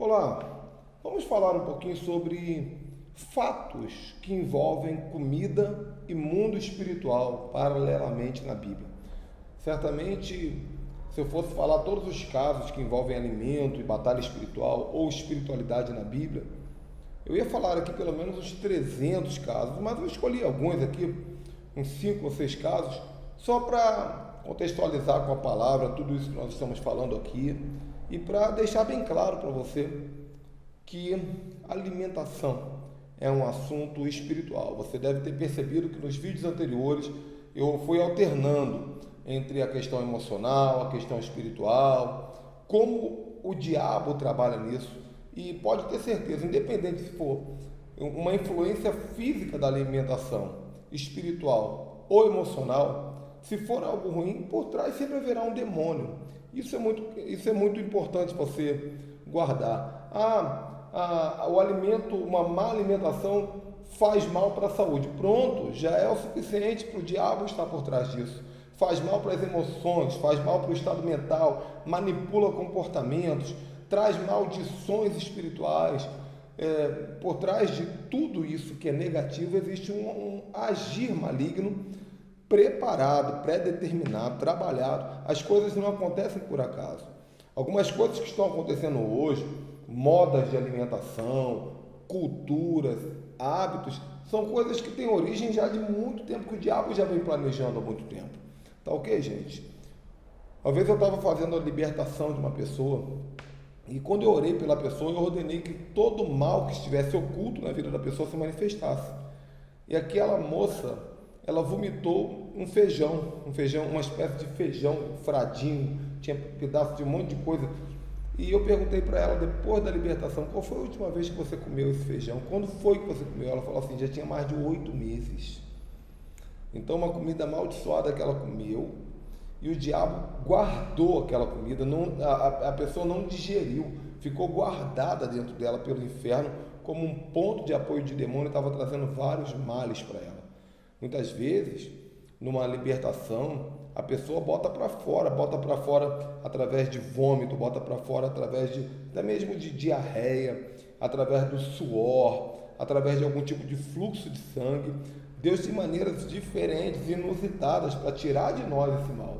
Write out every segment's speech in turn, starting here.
Olá, vamos falar um pouquinho sobre fatos que envolvem comida e mundo espiritual paralelamente na Bíblia. Certamente, se eu fosse falar todos os casos que envolvem alimento e batalha espiritual ou espiritualidade na Bíblia, eu ia falar aqui pelo menos uns 300 casos, mas eu escolhi alguns aqui, uns 5 ou 6 casos, só para contextualizar com a palavra tudo isso que nós estamos falando aqui e para deixar bem claro para você que alimentação é um assunto espiritual. Você deve ter percebido que nos vídeos anteriores eu fui alternando entre a questão emocional, a questão espiritual, como o diabo trabalha nisso. E pode ter certeza, independente se for uma influência física da alimentação, espiritual ou emocional, se for algo ruim, por trás sempre haverá um demônio. Isso é muito importante você guardar. O alimento, uma má alimentação faz mal para a saúde. Pronto, já é o suficiente para o diabo estar por trás disso. Faz mal para as emoções, faz mal para o estado mental, manipula comportamentos, traz maldições espirituais. Por trás de tudo isso que é negativo existe um agir maligno preparado, pré-determinado, trabalhado. As coisas não acontecem por acaso. Algumas coisas que estão acontecendo hoje, modas de alimentação, culturas, hábitos, são coisas que têm origem já de muito tempo, que o diabo já vem planejando há muito tempo. Tá ok, gente? Uma vez eu estava fazendo a libertação de uma pessoa e quando eu orei pela pessoa, eu ordenei que todo mal que estivesse oculto na vida da pessoa se manifestasse. E aquela moça, ela vomitou um feijão, uma espécie de feijão fradinho, tinha pedaço de um monte de coisa. E eu perguntei para ela, depois da libertação, qual foi a última vez que você comeu esse feijão? Quando foi que você comeu? Ela falou assim, já tinha mais de 8 meses. Então, uma comida amaldiçoada que ela comeu, e o diabo guardou aquela comida, a pessoa não digeriu, ficou guardada dentro dela pelo inferno, como um ponto de apoio de demônio, estava trazendo vários males para ela. Muitas vezes, numa libertação, a pessoa bota para fora através de vômito, bota para fora até mesmo de diarreia, através do suor, através de algum tipo de fluxo de sangue. Deus tem maneiras diferentes, inusitadas, para tirar de nós esse mal.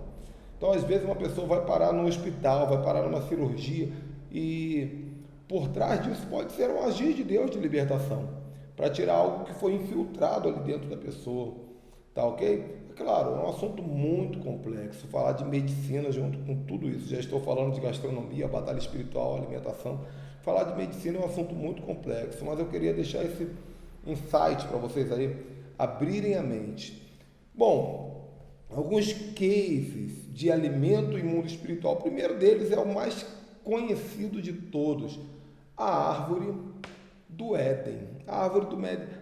Então, às vezes, uma pessoa vai parar no hospital, vai parar numa cirurgia, e por trás disso pode ser um agir de Deus de libertação, para tirar algo que foi infiltrado ali dentro da pessoa. Tá ok? Claro, é um assunto muito complexo, falar de medicina junto com tudo isso. Já estou falando de gastronomia, batalha espiritual, alimentação. Falar de medicina é um assunto muito complexo, mas eu queria deixar esse insight para vocês aí abrirem a mente. Bom, alguns cases de alimento e mundo espiritual. O primeiro deles é o mais conhecido de todos, a árvore do Éden. A árvore do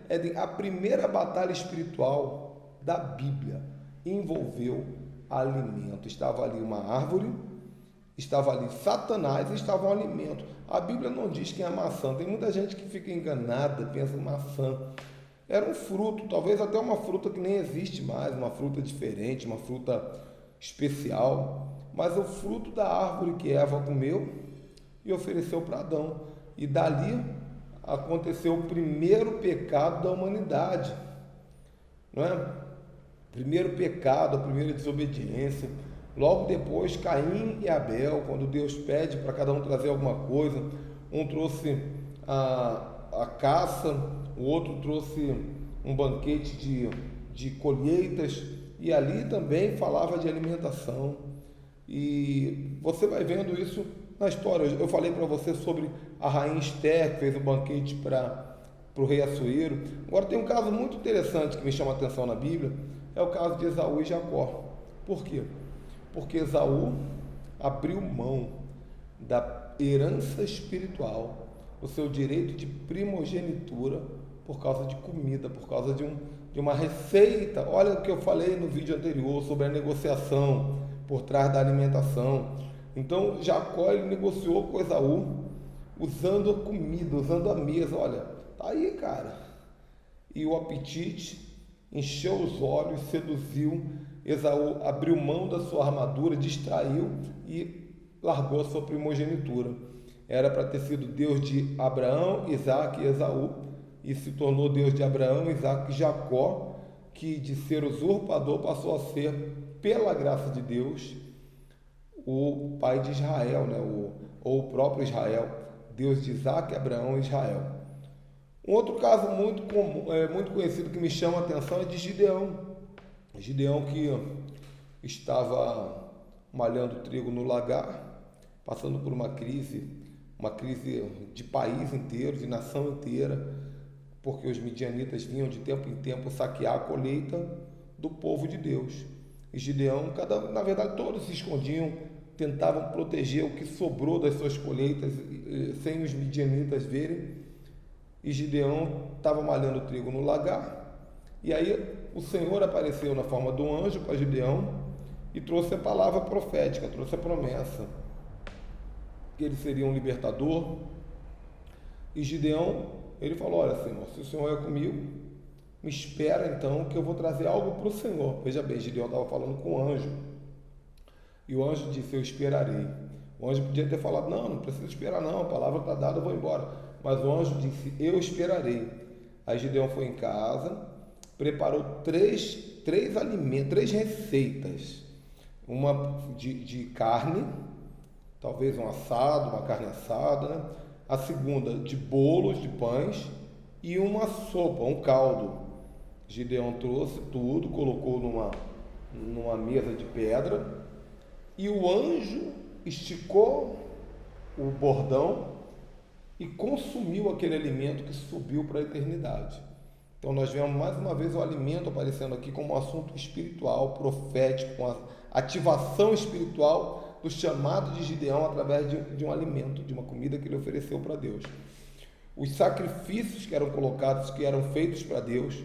Éden, a primeira batalha espiritual da Bíblia envolveu alimento. Estava ali uma árvore, estava ali Satanás e estava um alimento. A Bíblia não diz que é a maçã. Tem muita gente que fica enganada, pensa em maçã. Era um fruto, talvez até uma fruta que nem existe mais, uma fruta diferente, uma fruta especial. Mas o fruto da árvore que Eva comeu e ofereceu para Adão. E dali aconteceu o primeiro pecado da humanidade. Não é? Primeiro pecado, a primeira desobediência. Logo depois, Caim e Abel, quando Deus pede para cada um trazer alguma coisa. Um trouxe a caça, o outro trouxe um banquete de colheitas. E ali também falava de alimentação. E você vai vendo isso na história. Eu falei para você sobre a rainha Esther, que fez um banquete para o rei Assuero. Agora tem um caso muito interessante que me chama a atenção na Bíblia, é o caso de Esaú e Jacó. Por quê? Porque Esaú abriu mão da herança espiritual, o seu direito de primogenitura, por causa de comida, por causa de uma receita. Olha o que eu falei no vídeo anterior sobre a negociação por trás da alimentação. Então Jacó, ele negociou com Esaú usando a comida, usando a mesa. Olha, tá aí, cara. E o apetite encheu os olhos, seduziu. Esaú abriu mão da sua armadura, distraiu e largou a sua primogenitura. era para ter sido Deus de Abraão, Isaac e Esaú, e se tornou Deus de Abraão, Isaac e Jacó, que de ser usurpador passou a ser, pela graça de Deus, o pai de Israel, né? ou o próprio Israel, Deus de Isaac, Abraão e Israel. Um outro caso muito comum, muito conhecido que me chama a atenção é de Gideão. Gideão que estava malhando trigo no lagar, passando por uma crise de país inteiro, de nação inteira, porque os midianitas vinham de tempo em tempo saquear a colheita do povo de Deus. E Gideão, na verdade todos se escondiam, tentavam proteger o que sobrou das suas colheitas sem os midianitas verem. E Gideão estava malhando trigo no lagar, e aí o Senhor apareceu na forma de um anjo para Gideão e trouxe a palavra profética, trouxe a promessa que ele seria um libertador. E Gideão, ele falou: olha, Senhor, se o Senhor é comigo, me espera então que eu vou trazer algo para o Senhor. Veja bem, Gideão estava falando com o anjo, e o anjo disse: eu esperarei. O anjo podia ter falado: não precisa esperar não, a palavra está dada, eu vou embora. Mas o anjo disse: eu esperarei. Aí Gideão foi em casa, preparou três alimentos, 3 receitas. Uma de carne, talvez um assado, uma carne assada, né? A segunda de bolos, de pães, e uma sopa, um caldo. Gideão trouxe tudo, colocou numa mesa de pedra, e o anjo esticou o bordão e consumiu aquele alimento que subiu para a eternidade. Então nós vemos mais uma vez o alimento aparecendo aqui como um assunto espiritual, profético, com a ativação espiritual do chamado de Gideão através de um alimento, de uma comida que ele ofereceu para Deus. Os sacrifícios que eram colocados, que eram feitos para Deus,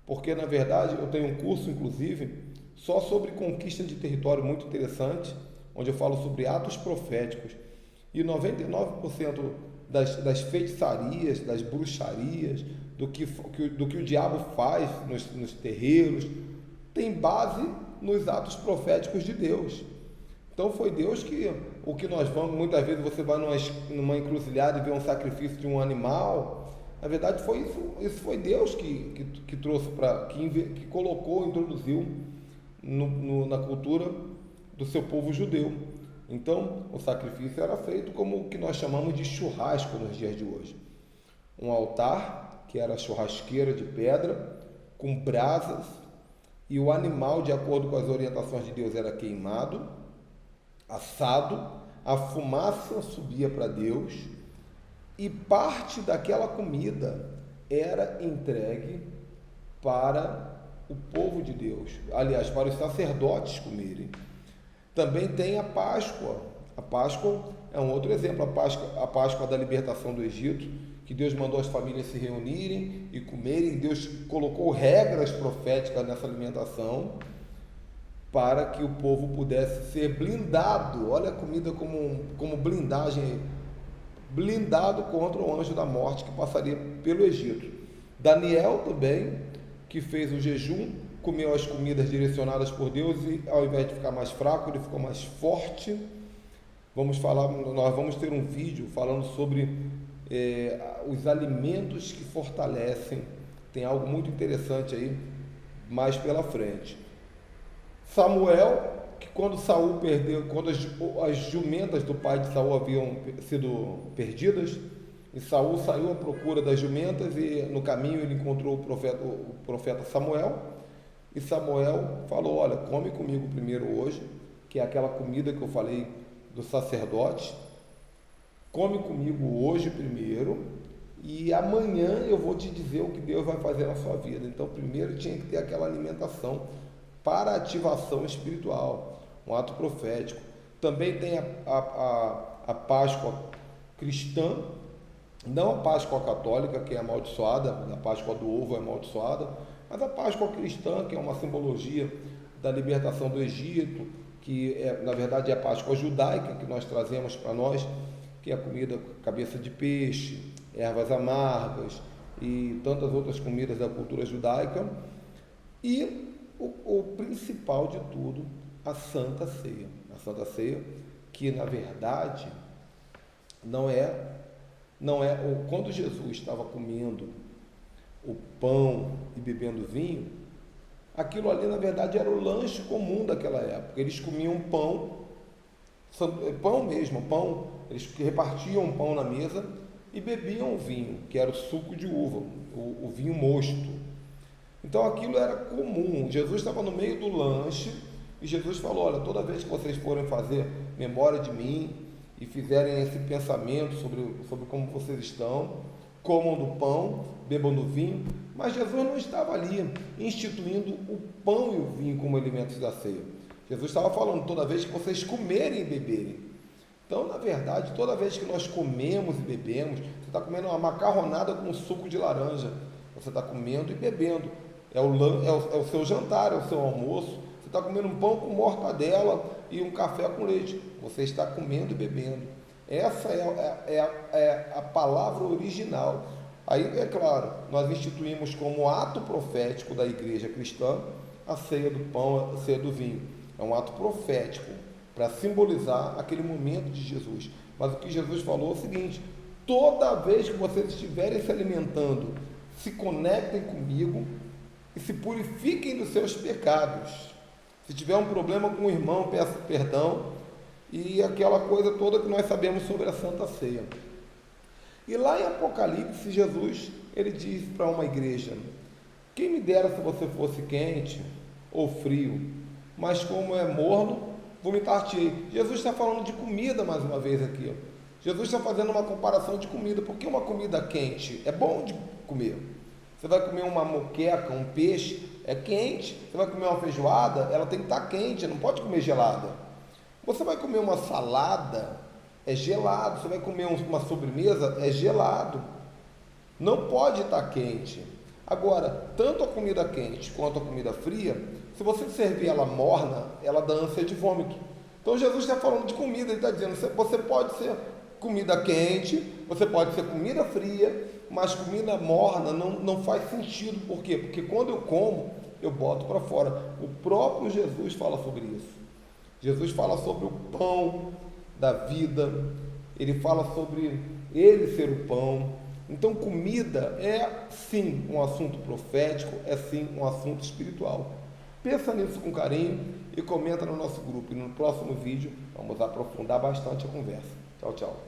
porque na verdade eu tenho um curso inclusive só sobre conquista de território muito interessante, onde eu falo sobre atos proféticos, e 99% das feitiçarias, das bruxarias, do que o diabo faz nos terreiros, tem base nos atos proféticos de Deus. Então foi Deus que, o que nós vamos, muitas vezes você vai numa encruzilhada e vê um sacrifício de um animal, na verdade foi isso foi Deus que trouxe que colocou, introduziu na cultura do seu povo judeu. Então, o sacrifício era feito como o que nós chamamos de churrasco nos dias de hoje. Um altar, que era a churrasqueira de pedra, com brasas, e o animal, de acordo com as orientações de Deus, era queimado, assado, a fumaça subia para Deus, e parte daquela comida era entregue para o povo de Deus, aliás, para os sacerdotes comerem. Também tem a Páscoa. A Páscoa é um outro exemplo, a Páscoa da libertação do Egito, que Deus mandou as famílias se reunirem e comerem. Deus colocou regras proféticas nessa alimentação para que o povo pudesse ser blindado. Olha a comida como blindagem, blindado contra o anjo da morte que passaria pelo Egito. Daniel também, que fez o jejum, comeu as comidas direcionadas por Deus e, ao invés de ficar mais fraco, ele ficou mais forte. Nós vamos ter um vídeo falando sobre os alimentos que fortalecem. Tem algo muito interessante aí mais pela frente. Samuel, que quando Saul perdeu, quando as jumentas do pai de Saul haviam sido perdidas, e Saul saiu à procura das jumentas, e no caminho ele encontrou o profeta Samuel. E Samuel falou: olha, come comigo primeiro hoje, que é aquela comida que eu falei do sacerdote. Come comigo hoje primeiro, e amanhã eu vou te dizer o que Deus vai fazer na sua vida. Então primeiro tinha que ter aquela alimentação para ativação espiritual, um ato profético. Também tem a Páscoa cristã, não a Páscoa católica, que é amaldiçoada, a Páscoa do ovo é amaldiçoada, mas a Páscoa cristã, que é uma simbologia da libertação do Egito, que na verdade é a Páscoa judaica que nós trazemos para nós, que é a comida cabeça de peixe, ervas amargas e tantas outras comidas da cultura judaica. E o principal de tudo, a Santa Ceia. A Santa Ceia, que na verdade Não é, quando Jesus estava comendo o pão e bebendo vinho, aquilo ali na verdade era o lanche comum daquela época. Eles comiam pão mesmo, pão, eles repartiam pão na mesa e bebiam vinho, que era o suco de uva, o vinho mosto. Então aquilo era comum. Jesus estava no meio do lanche e Jesus falou: olha, toda vez que vocês forem fazer memória de mim e fizerem esse pensamento sobre como vocês estão, comam do pão, bebam do vinho. Mas Jesus não estava ali instituindo o pão e o vinho como alimentos da ceia. Jesus estava falando: toda vez que vocês comerem e beberem. Então, na verdade, toda vez que nós comemos e bebemos, você está comendo uma macarronada com suco de laranja, você está comendo e bebendo. É o seu jantar, é o seu almoço. Você está comendo um pão com mortadela e um café com leite. Você está comendo e bebendo. Essa é a palavra original. Aí, é claro, nós instituímos como ato profético da igreja cristã a ceia do pão, a ceia do vinho. É um ato profético para simbolizar aquele momento de Jesus. Mas o que Jesus falou é o seguinte: toda vez que vocês estiverem se alimentando, se conectem comigo e se purifiquem dos seus pecados. Se tiver um problema com o irmão, peça perdão, e aquela coisa toda que nós sabemos sobre a Santa Ceia. E lá em Apocalipse, Jesus, ele diz para uma igreja: quem me dera se você fosse quente ou frio, mas como é morno, vomitar-te-ei. Jesus está falando de comida mais uma vez aqui. Jesus está fazendo uma comparação de comida, porque uma comida quente é bom de comer. Você vai comer uma moqueca, um peixe, é quente. Você vai comer uma feijoada, ela tem que estar quente, não pode comer gelada. Você vai comer uma salada, é gelado. Você vai comer uma sobremesa, é gelado. Não pode estar quente. Agora, tanto a comida quente quanto a comida fria, se você servir ela morna, ela dá ânsia de vômito. Então Jesus está falando de comida, ele está dizendo: você pode ser comida quente, você pode ser comida fria, mas comida morna não faz sentido. Por quê? Porque quando eu como, eu boto para fora. O próprio Jesus fala sobre isso. Jesus fala sobre o pão da vida, ele fala sobre ele ser o pão. Então, comida é sim um assunto profético, é sim um assunto espiritual. Pensa nisso com carinho e comenta no nosso grupo. E no próximo vídeo vamos aprofundar bastante a conversa. Tchau, tchau.